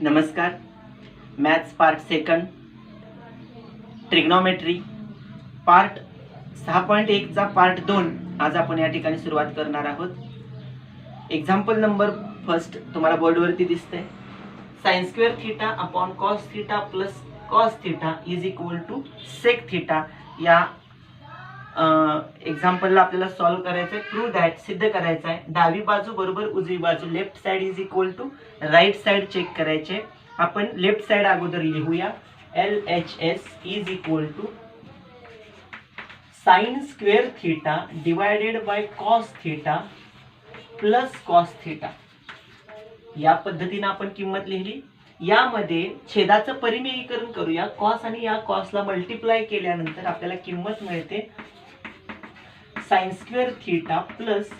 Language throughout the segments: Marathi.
नमस्कार. Maths part second trigonometry part 6.1 चा पार्ट 2 आज आपण या ठिकाणी सुरुवात करणार आहोत. एक्झाम्पल नंबर फर्स्ट तुम्हाला बोर्डवरती दिसतंय. sin square theta upon cos theta plus cos theta is equal to sec theta. या एक्झाम्पलला आपल्याला सॉल्व्ह करायचं आहे. प्रूव्ह दॅट, सिद्ध करायचं आहे. डावी बाजू बरोबर उजवी बाजू, left side is equal to right side check करायचे. आपण लेफ्ट साइड अगोदर लिहूया. LHS is equal to sine square theta divided by cos theta plus cos theta. या पद्धतीने आपण किंमत लिहिली. यामध्ये छेदाचं परिमेयीकरण करूया. कॉस आणि या कॉसला मल्टिप्लाय केल्यानंतर आपल्याला किंमत मिळते sine square theta plus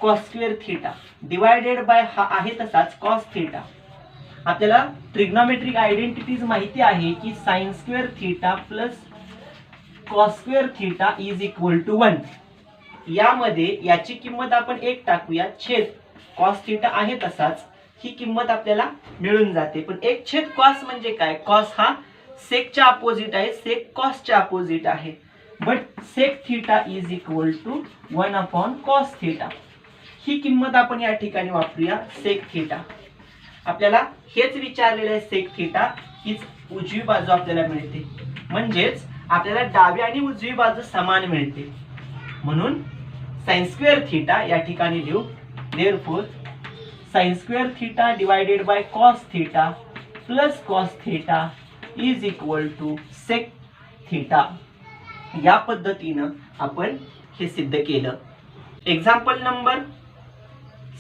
cos square theta divided by हा आहे तसाच कॉस थीटा. आपल्याला ट्रिग्नोमेट्रिक आयडेंटिटीज माहिती आहे की sine square theta plus cos square theta is equal to 1. यामध्ये याची किंमत आपण 1 टाकूया. छेद कॉस थीटा आहे तसाच, ही किंमत आपल्याला मिळून जाते. पण 1 छेद कॉस म्हणजे काय? कॉस हा सेकच्या अपोजिट आहे, सेक कॉसच्या अपोजिट आहे. But sec theta is equal to 1 upon cos theta. ही किंमत आपण या ठिकाणी वापरूया. सेक थीटा आपल्याला हेच विचारलेलं आहे. सेक थीटा हीच उजवी बाजू आपल्याला मिळते, म्हणजेच आपल्याला डावी आणि उजवी बाजू समान मिळते. म्हणून साइन स्क्वेअर थीटा या ठिकाणी लिहू. Therefore sine square theta divided by cos theta plus cos theta is equal to sec theta. या पद्धतीनं आपण हे सिद्ध केलं. Example number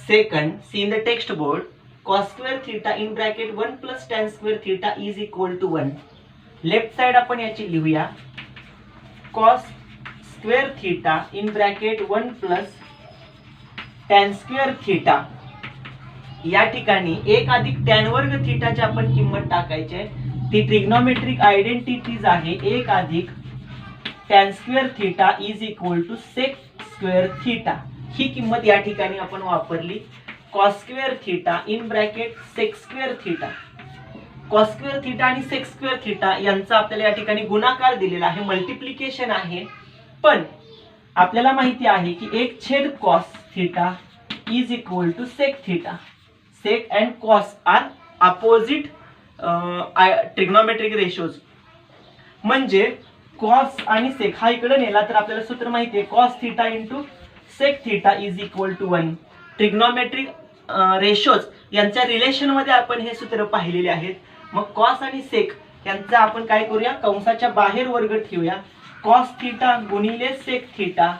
second, see in the text board. cos square theta in bracket 1 plus tan square theta is equal to 1. Left side आपण याची लिहूया. cos square theta in bracket 1 plus tan square theta. या ठिकाणी 1 अधिक tan वर्ग थीटाची आपण किंमत टाकायची आहे. ती ट्रिग्नोमेट्रिक आयडेंटिटीज आहे. 1 अधिक tan square theta is equal to sec square theta. ही किंमत या ठिकाणी आपण वापरली. cos square theta in bracket sec square theta. cos square theta आणि sec स्क्वेअर थीटा यांचा आपल्याला या ठिकाणी गुणाकार दिलेला आहे, मल्टिप्लिकेशन आहे. पण आपल्याला माहिती आहे की 1 छेद cos theta is equal to sec theta. sec and cos are opposite trigonometric ratios. म्हणजे cos आणि sec हा इकडे नेला तर आपल्याला सूत्र माहिती आहे. cos theta into sec theta is equal to 1. Trigonometric ratios यांच्या रिलेशन मध्ये आपण हे सूत्र पाहिलेले आहेत. मग cos आणि sec यांचा आपण काय करूया, कंसाच्या बाहेर वर्ग ठेवूया. cos थीटा गुणिले sec थीटा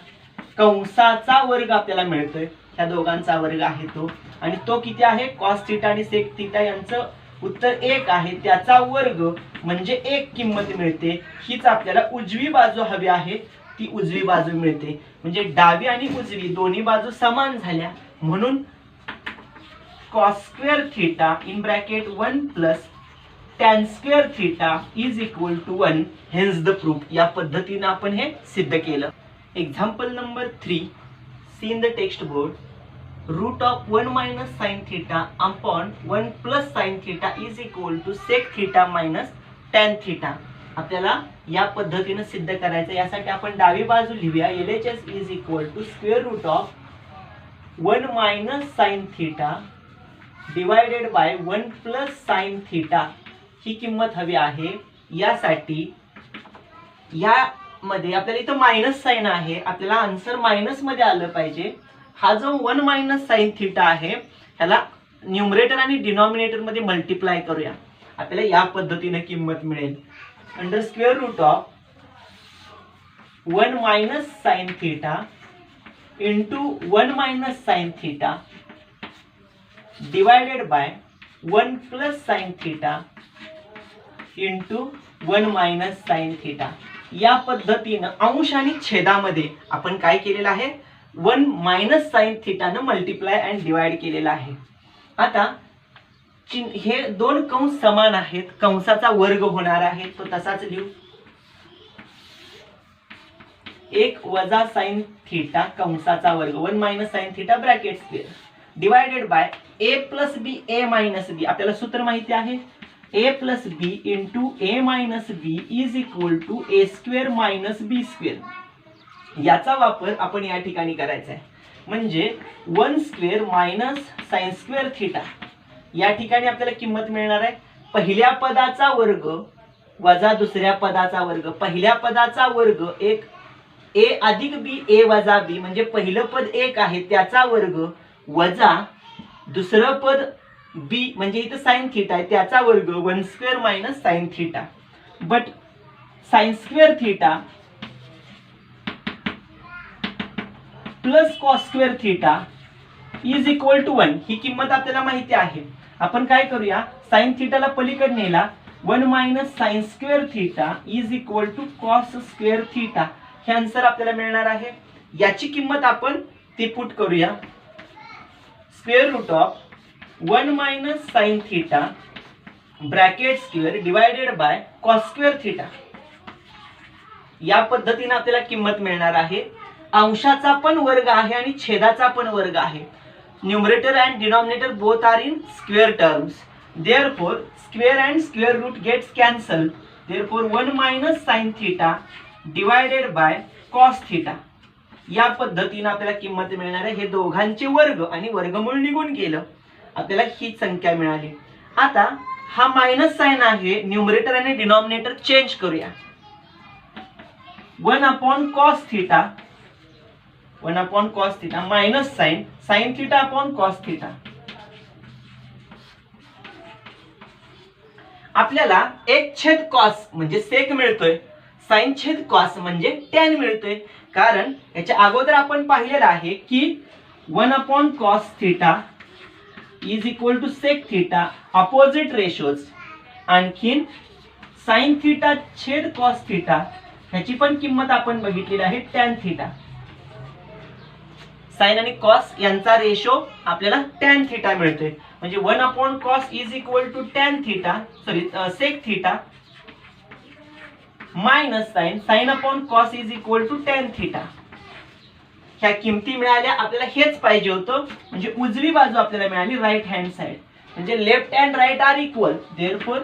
कंसाचा वर्ग आपल्याला मिळतोय. ह्या दोघांचा वर्ग आहे तो, आणि तो किती आहे? cos थीटा आणि sec थीटा यांचं उत्तर 1 आहे. त्याचा वर्ग म्हणजे 1 किंमत मिळते. हीच आपल्याला उजवी बाजू हवी आहे, ती उजवी बाजू मिळते. म्हणजे डावी आणि उजवी दोन्ही बाजू समान झाल्या. म्हणून cos square theta in bracket 1 plus tan square theta is equal to 1. Hence the proof. या पद्धतीने आपण हे सिद्ध केलं. Example number 3, see in the text board. Root of 1 minus sine theta upon 1 plus sine theta is equal to sec theta minus tan theta. आपल्याला या पद्धतीने सिद्ध करायचं. यासाठी आपण डावी बाजू लिहूया. LHS is equal to square root of 1 minus sine theta divided by 1 plus sine theta. ही किंमत हवी आहे. यासाठी यामध्ये आपल्याला इथं मायनस साइन आहे, आपल्याला आन्सर मायनस मध्ये आलं पाहिजे. हा जो 1 मायनस साइन थीटा आहे ह्याला न्यूमरेटर आणि डिनॉमिनेटर मध्ये मल्टिप्लाय करूया. आपल्याला या पद्धतीने किंमत मिळेल. Under square root of 1 minus sine theta into 1 minus sine theta divided by 1 plus sine theta into 1 minus sine theta. या पद्धतीनं अंश आणि छेदामध्ये आपण काय केलेलं आहे? 1 मायनस साइन थीटानं मल्टिप्लाय अँड डिवाइड केलेलं आहे. आता हे दोन कंस समान आहेत, कंसाचा वर्ग होणार आहे, तो तसाच लिहू. 1 वजा साइन थीटा कंसाचा वर्ग 1 minus sine theta bracket square divided by A plus B A minus B, आपल्याला सूत्र माहिती आहे, A plus B into A minus B is equal to A square minus B square. याचा वापर आपण या ठिकाणी करायचा आहे. म्हणजे 1 square minus sine square theta. या ठिकाणी आपल्याला किंमत मिळणार आहे पहिल्या पदाचा वर्ग वजा दुसऱ्या पदाचा वर्ग. पहिल्या पदाचा वर्ग एक ए अधिक बी ए वजा बी, म्हणजे पहिलं पद एक आहे त्याचा वर्ग वजा दुसरं पद बी म्हणजे इथं साइन थिटा आहे त्याचा वर्ग 1 square minus sine theta. But sine square theta plus cos square theta is equal to 1. ही किंमत आपल्याला माहिती आहे. आपण काय करूया, साइन थिटाला पलीकडे नेला 1 minus sine square theta is equal to cos square theta. हे आन्सर आपल्याला मिळणार आहे. याची किंमत आपण ती पुट करूया. Square root of 1 minus sine theta bracket square divided by cos square theta. या पद्धतीने आपल्याला किंमत मिळणार आहे. अंशाचा पण वर्ग आहे आणि छेदाचा पण वर्ग आहे. Numerator and denominator both are in square terms. Therefore square and square root gets cancel. Therefore 1 minus sine theta divided by cos theta. या पद्धतीने आपल्याला किंमत मिळणार आहे. हे दोघांचे वर्ग आणि वर्गमूळ निघून गेलं, आपल्याला ही संख्या मिळाली. आता हा मायनस साइन आहे, न्यूमरेटर आणि डिनॉमिनेटर चेंज करूया. 1 upon cos theta 1 upon cos theta minus sine sine theta upon cos theta. आपल्याला एक छेद कॉस म्हणजे सेक मिळतोय, साइन छेद कॉस म्हणजे टॅन मिळतोय. कारण याच्या अगोदर आपण पाहिलेलं आहे की 1 upon cos theta is equal to sec theta opposite ratios. आणखीन साइन थिटा छेद कॉस थिटा ह्याची पण किंमत आपण बघितलेली आहे टॅन थिटा. साइन आणि कॉस यांचा रेशो आपल्याला टॅन थिटा मिळतोय. म्हणजे 1 upon cos is equal to tan theta sec theta minus sine sine upon cos is equal to tan theta. ह्या किमती मिळाल्या. आपल्याला हेच पाहिजे होतं. म्हणजे उजवी बाजू आपल्याला मिळाली राईट हँड साइड. म्हणजे left and right are equal. Therefore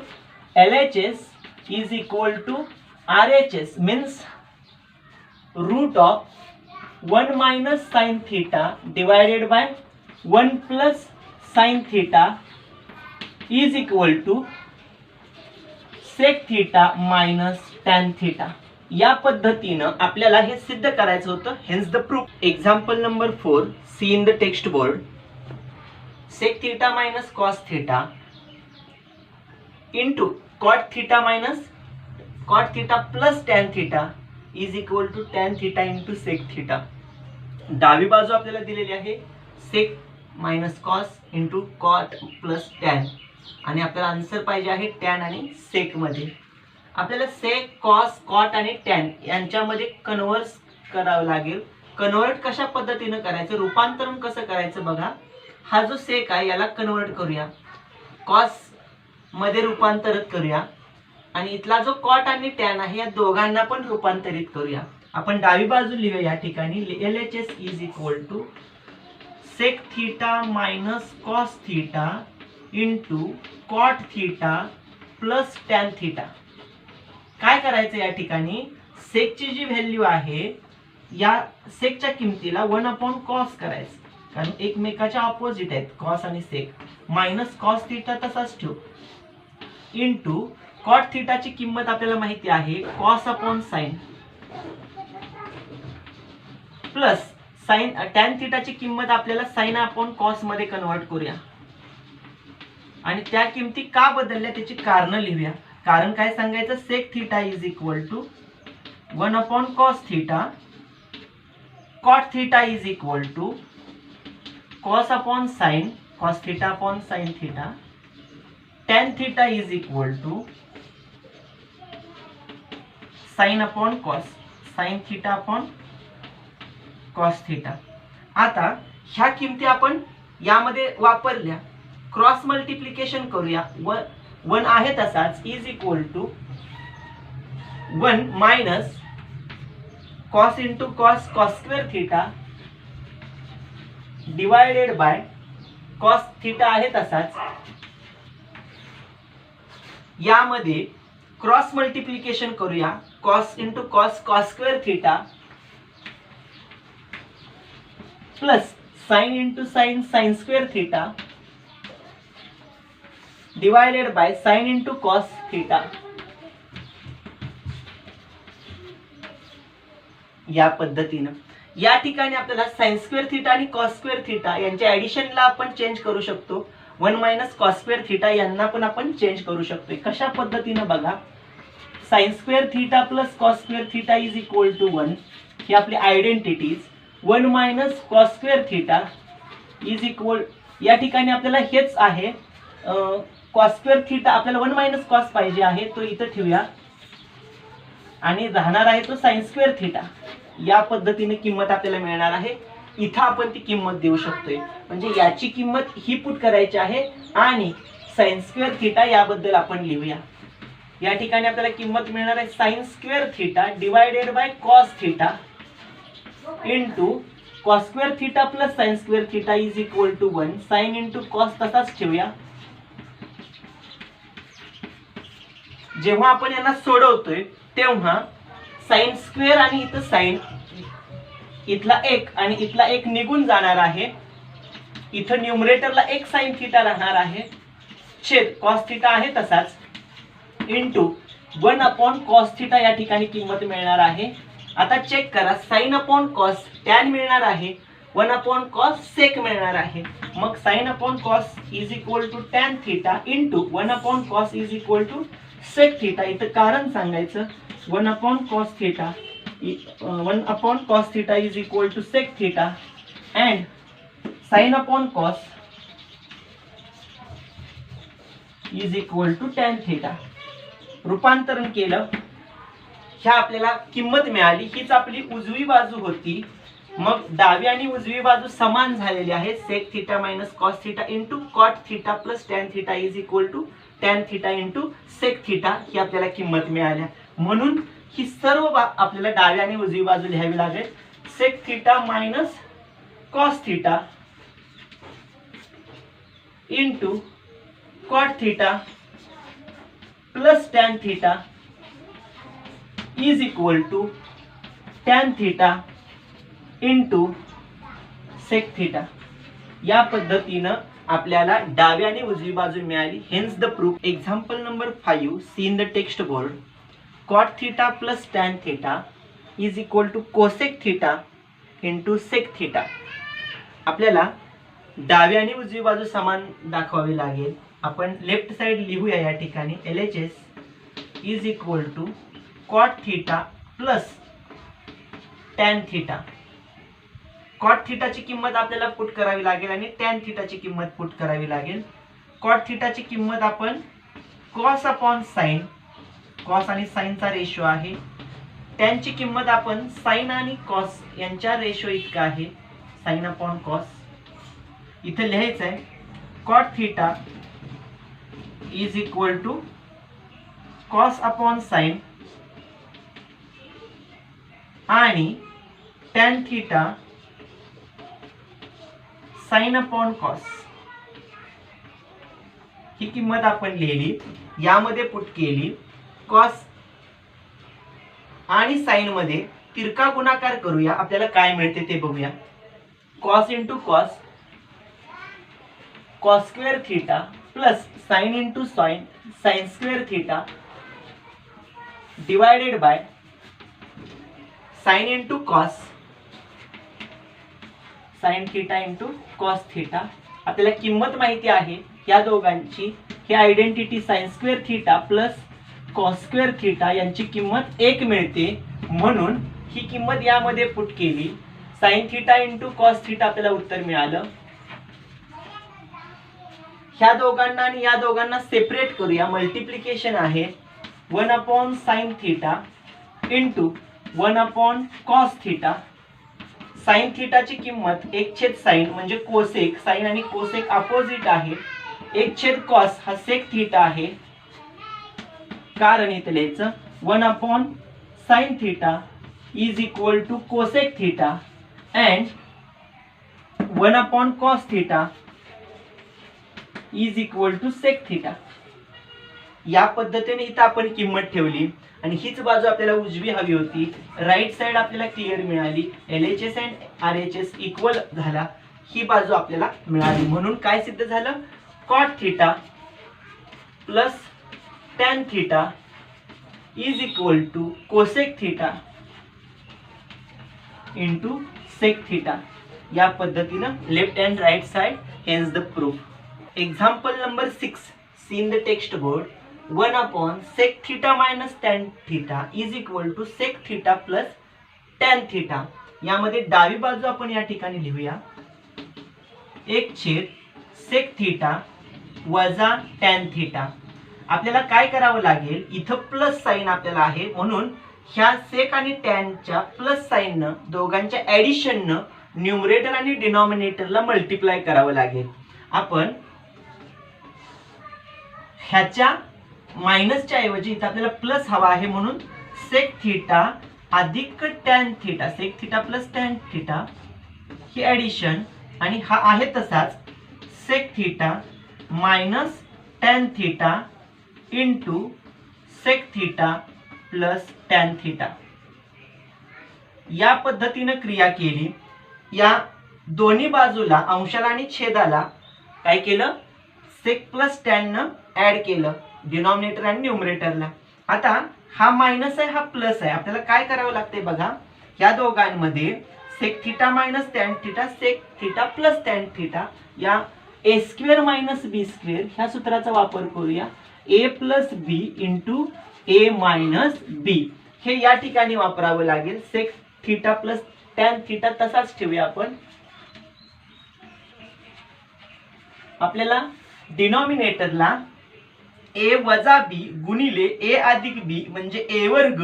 LHS is equal to RHS means root of 1 minus sine theta divided by 1 plus sine theta is equal to sec theta minus tan theta. या पद्धतीनं आपल्याला हे सिद्ध करायचं होतं. Hence the proof. Example number 4 see in the text board. Sec theta minus cos theta into cot theta minus cot theta plus tan theta is equal to tan theta into sec theta. डावी बाजू आपल्याला दिलेली आहे sec minus cos into cot plus tan आणि आपल्याला आन्सर पाहिजे आहे टॅन आणि सेक मध्ये. आपल्याला सेक कॉस कॉट आणि टॅन यांच्यामध्ये कन्व्हर्ट करावं लागेल. कन्व्हर्ट कशा पद्धतीने करायचं, रूपांतरण कसं करायचं बघा. हा जो सेक आहे याला कन्व्हर्ट करूया, कॉस मध्ये रूपांतरित करूया आणि इथला जो कॉट आणि टॅन आहे या दोघांना पण रूपांतरित करूया. आपण डावी बाजू लिहूया. या ठिकाणी LHS is equal to sec theta minus cos theta into cot theta plus tan theta. काय करायचं या ठिकाणी, सेकची जी व्हॅल्यू आहे या सेकच्या किमतीला 1 अपॉन कॉस करायचं, कारण एकमेकाच्या ऑपोजिट आहेत कॉस आणि सेक. मायनस कॉस थिटा तसाच ठेवू इंटू कॉट थिटाची किंमत आपल्याला माहिती आहे cos upon sine plus sine tan थिटाची किंमत आपल्याला साइन अपॉन कॉस मध्ये कन्वर्ट करूया आणि त्या किमती का बदलल्या त्याची कारण लिहूया. कारण काय सांगायचं, sec theta is equal to 1 upon cos theta, cot theta is equal to cos upon sine cos theta upon sine theta, tan theta is equal to sine upon cos sine theta upon cos theta. आता ह्या किमती आपण यामध्ये वापरल्या, क्रॉस मल्टिप्लिकेशन करूया. 1 आहे तसाच is equal to 1 minus cos into cos cos square theta divided by cos theta आहे तसाच, यामध्ये क्रॉस मल्टिप्लिकेशन करूया, cos into cos cos square theta plus sine into sine sine square theta divided by sine into cos theta. या पद्धतीनं या ठिकाणी आपल्याला साइन स्क्वेअर थिटा आणि कॉस स्क्वेअर थिटा यांच्या ऍडिशनला आपण चेंज करू शकतो. 1 मायनस कॉस स्क्वेअर थिटा यांना पण आपण चेंज करू शकतो. कशा पद्धतीनं बघा, sine square theta plus cos square theta is equal to 1 ही आपली identities. 1 minus cos square theta is equal, या ठिकाणी आपल्याला हेच आहे कॉस स्क्वेअर थिटा, आपल्याला 1 मायनस कॉस पाहिजे आहे, तो इथं ठेवूया आणि राहणार आहे तो साइन स्क्वेअर थिटा. या पद्धतीने किंमत आपल्याला मिळणार आहे. इथं आपण ती किंमत देऊ शकतोय, म्हणजे याची किंमत ही पुट करायची आहे आणि साइन स्क्वेअर थिटा याबद्दल आपण लिहूया. या ठिकाणी आपल्याला किंमत मिळणार आहे sine square theta divided by cos theta into cos square theta plus sine square theta is equal to 1. Sine into cos तसाच ठेवूया. जेव्हा आपण यांना सोडवतोय तेव्हा साइन स्क्वेअर आणि इथं साइन, इथला एक आणि इथला एक निघून जाणार आहे. इथं न्यूमरेटरला एक साइन थिटा राहणार आहे, छेद कॉस थिटा आहे तसाच, इंटू 1 अपॉन कॉस थिटा या ठिकाणी किंमत मिळणार आहे. आता चेक करा, साइन अपॉन कॉस टॅन मिळणार आहे, 1 अपॉन कॉस सेक मिळणार आहे. मग sine upon cos is equal to tan theta into 1 upon cos is equal to sec theta. इथं कारण सांगायचं, 1 upon cos theta 1 upon cos theta is equal to sec theta and sin upon cos is equal to tan theta. रूपांतरण केलं, ह्या आपल्याला किंमत मिळाली. हीच आपली उजवी बाजू होती. मग डावी आणि उजवी बाजू समान झालेली आहे. Sec theta minus cos theta into cot theta plus tan theta is equal to tan theta into sec theta ही आपल्याला किंमत मिळाल्या. म्हणून ही सर्व आपल्याला डावी आणि उजवी बाजू लिहावी लागेल. Sec theta minus cos theta into cot theta plus tan theta is equal to tan theta into sec theta. या पद्धतीनं आपल्याला डावी आणि उजवी बाजू मिळाली. Hence the proof. Example number 5 see in the text board. cot theta plus tan theta is equal to cosec theta into sec theta. आपल्याला डावी आणि उजवी बाजू समान दाखवावी लागेल. आपण लेफ्ट साइड लिहूया या ठिकाणी. LHS is equal to cot theta plus tan theta. cot theta ची किंमत आपल्याला पुट करावी लागेल आणि tan theta ची किंमत पुट करावी लागेल. cot theta ची किंमत आपण cos अपॉन sin, कॉस आणि साइनचा रेशो आहे. त्यांची किंमत आपण साइन आणि कॉस यांच्या रेशो इतका आहे, साइन अपॉन कॉस. इथे लिहायचं आहे cot theta is equal to cos upon sine आणि tan theta sine upon cos. ही किंमत आपण लिहिली, यामध्ये पुट केली. कॉस आणि साइन मध्ये तिरका गुणाकार करूया, आपल्याला काय मिळते ते बघूया. Cos into cos cos square theta plus sine into sine sine square theta divided by sine into cos sine theta into cos theta. आपल्याला किंमत माहिती आहे या दोघांची. ही identity sine square theta plus cos square theta यांची किंमत 1 मिळते, म्हणून ही किंमत यामध्ये पुट केली. Sign theta into cos theta आपल्याला उत्तर मिळालं. ह्या दोघांना आणि या दोघांना सेपरेट करूया. मल्टिप्लिकेशन आहे 1 upon sine theta into 1 upon cos theta. Sine थिटाची किंमत 1/sin म्हणजे कोसेक. साइन आणि कोसेक अपोजिट आहे. 1/cos हा सेक थिटा आहे. कारण इथे लिहायचं 1 upon sine theta is equal to cosec theta and 1 upon cos theta is equal to sec theta. या पद्धतीने इथं आपण किंमत ठेवली आणि हीच बाजू आपल्याला उजवी हवी होती. राईट साइड आपल्याला क्लिअर मिळाली. LHS अँड RHS इक्वल झाला. ही बाजू आपल्याला मिळाली. म्हणून काय सिद्ध झालं? Cot theta plus tan theta is equal to cosec theta into sec theta. या पद्धतीनं left and right side hence the proof. Example number 6 see in the text board. 1 upon sec theta minus tan theta is equal to sec theta plus tan theta. यामध्ये डावी बाजू आपण या ठिकाणी लिहूया. 1/, सेक थिटा वजा टॅन थिटा. आपल्याला काय करावं लागेल? इथं प्लस साइन आपल्याला आहे म्हणून ह्या सेक आणि टॅनच्या प्लस साइननं दोघांच्या ऍडिशननं न्यूमरेटर आणि डिनॉमिनेटरला मल्टिप्लाय करावं लागेल. आपण ह्याच्या मायनसच्या ऐवजी इथं आपल्याला प्लस हवा आहे म्हणून सेक थिटा अधिक tan theta, sec theta plus tan theta ही ऍडिशन आणि हा आहे तसाच sec theta minus tan theta into sec theta plus tan theta. या पद्धतीनं क्रिया केली. या दोन्ही बाजूला अंशाला आणि छेदाला काय केलं? सेक प्लस टॅन न ऍड केलं डिनॉमिनेटर आणि न्यूमरेटरला. आता हा मायनस आहे, हा प्लस आहे. आपल्याला काय करावं लागतंय बघा. या दोघांमध्ये sec theta minus tan theta, sec theta plus tan theta या A square minus B square ह्या सूत्राचा वापर करूया. A plus B into A minus B हे या ठिकाणी वापरावं लागेल. Sec theta plus tan theta तसाच ठेवूया आपण. आपल्याला डिनॉमिनेटरला ए वजा बी गुणिले ए अधिक बी म्हणजे ए वर्ग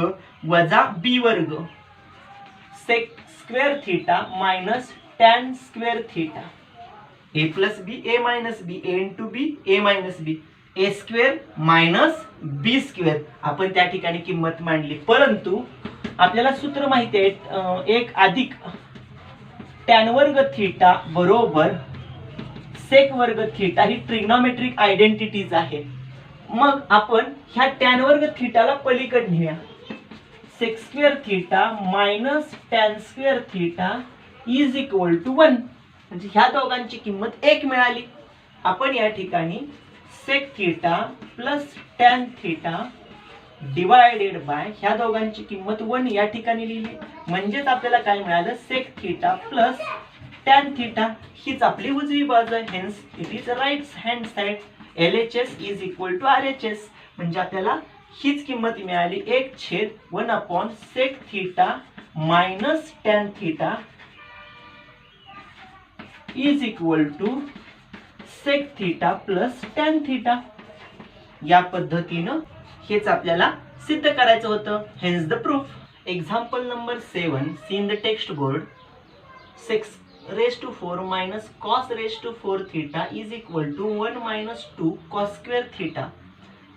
वजा बी वर्ग sec square theta minus tan square theta. A plus B A minus B, A into B A minus B, A square minus B square. आपण त्या ठिकाणी किंमत मांडली. परंतु आपल्याला सूत्र माहिती आहे 1 अधिक टॅन वर्ग थिटा बरोबर सेक वर्ग थिटा ही ट्रिग्नॉमेट्रिक आयडेंटिटीज आहे. मग आपण ह्या टॅन वर्ग थिटाला पलीकडे नेऊया. Sec square theta minus tan square theta is equal to 1 म्हणजे ह्या दोघांची किंमत 1 मिळाली. आपण या ठिकाणी sec theta plus tan theta divided by ह्या दोघांची किंमत 1 या ठिकाणी लिहिली. म्हणजेच आपल्याला काय मिळालं? Sec theta plus tan theta हीच आपली उजवी बाजू आहे. Hence it is right hand side. LHS is equal to RHS म्हणजे आपल्याला हीच किंमत मिळाली. 1/1 upon sec theta minus tan theta is equal to sec theta plus tan theta. या पद्धतीनं हेच आपल्याला सिद्ध करायचं होतं. Hence the proof. Example number 7 see in the text board. 6⁻⁴ minus cos⁴ theta is equal to 1 minus 2 cos² theta.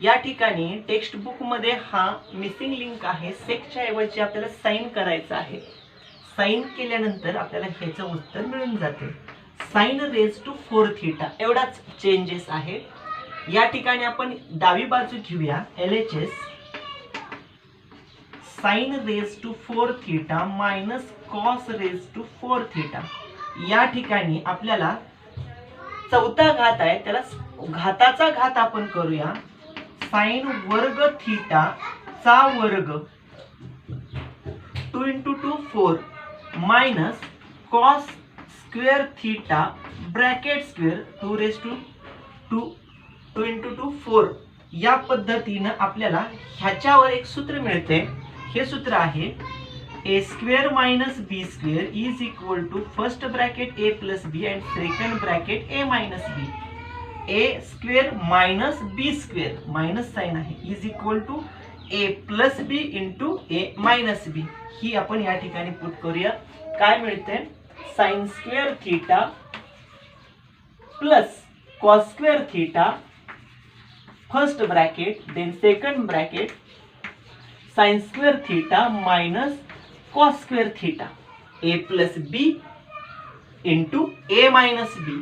या ठिकाणी टेक्स्ट बुक मध्ये हा मिसिंग लिंक आहे. सेकच्या ऐवजी आपल्याला साइन करायचं आहे. साइन केल्यानंतर आपल्याला ह्याचं उत्तर मिळून जाते. sin⁻⁴ थिटा एवढाच चेंजेस आहे. या ठिकाणी आपण डावी बाजू घेऊया. LHS sin⁻⁴ theta minus cos⁻⁴ theta. या ठिकाणी आपल्याला चौथा घात आहे त्याला घाताचा घात आपण करूया. साइन वर्ग थिटा चा वर्ग 2 × 2 4 minus cos square theta bracket square 2 × 2 4. या पद्धतीनं आपल्याला ह्याच्यावर एक सूत्र मिळते. हे सूत्र आहे a square minus b square is equal to first bracket a plus b and second bracket a minus b. a square minus b square minus sign आहे is equal to a plus b into a minus b. ही आपण या ठिकाणी पुट करूया. काय मिळते? sin square theta plus cos square theta first bracket then second bracket sin square theta minus cos square theta a plus b into a minus b.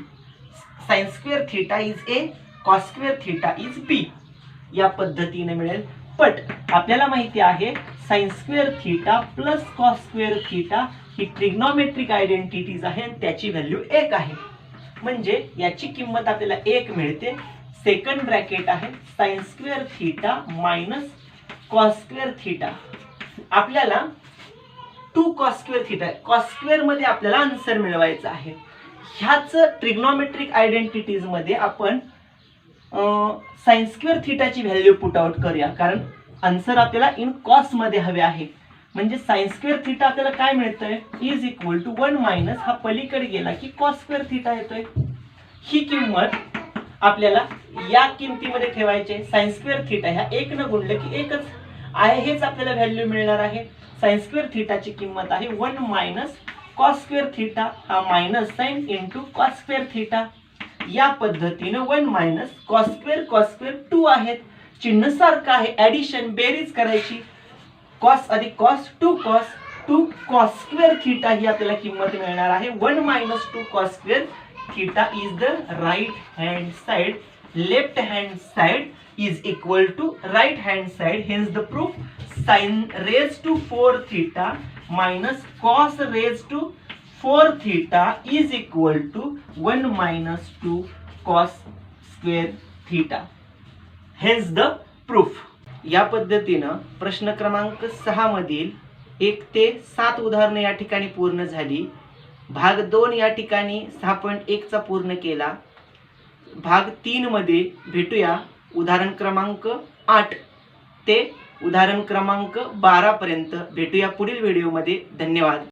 Sine square theta is A, cos square theta is B, या पद्धतीने मिळेल. पण आपल्याला माहिती आहे sine square theta plus cos square theta ही ट्रिग्नोमेट्रिक आयडेंटिटीज आहे आणि त्याची व्हॅल्यू 1 आहे. म्हणजे याची किंमत आपल्याला 1 मिळते. सेकंड ब्रॅकेट आहे sine square theta minus cos square theta. आपल्याला 2 cos square theta, cos square मध्ये आपल्याला आन्सर मिळवायचा आहे. ह्याच ट्रिग्नोमेट्रिक आयडेंटिटीज मध्ये आपण साइन स्क्वेअर थिटाची व्हॅल्यू पुट आउट करूया, कारण आन्सर आपल्याला इन कॉस मध्ये हवे आहे. म्हणजे साइन स्क्वेअर थिटा आपल्याला काय मिळतंय इज इक्वल टू 1 मायनस हा पलीकडे गेला की कॉस स्क्वेअर थिटा येतोय. ही किंमत आपल्याला या किमतीमध्ये ठेवायचे. साइन स्क्वेअर थिटा ह्या 1 न गुणले की 1च आहे, हेच आपल्याला व्हॅल्यू मिळणार आहे. साइन स्क्वेअर थिटाची किंमत आहे 1 मायनस कॉस स्क्वेअर थिटा, हा minus sign into cos square theta. या पद्धतीने 1 मायनस कॉस स्क्वेअर 2 आहेत. चिन्ह सारखं आहे, ऍडिशन बेरीज करायची. कॉस अधिक कॉस 2 कॉस स्क्वेअर थिटा ही आपल्याला किंमत मिळणार आहे. 1 minus 2 cos square theta is the right hand side. Left hand side is equal to right hand side, hence the proof sin raised to 4 theta minus cos raised to 4 theta is equal to 1 minus 2 cos square theta, hence the proof. या पद्धतीनं प्रश्न क्रमांक 6 मधील 1 ते 7 उदाहरणे या ठिकाणी पूर्ण झाली. भाग 2 या ठिकाणी 6.1 चा पूर्ण केला. भाग 3 मध्ये भेटूया उदाहरण क्रमांक 8 ते उदाहरण क्रमांक 12 पर्यंत भेटूया पुढील व्हिडिओमध्ये. धन्यवाद.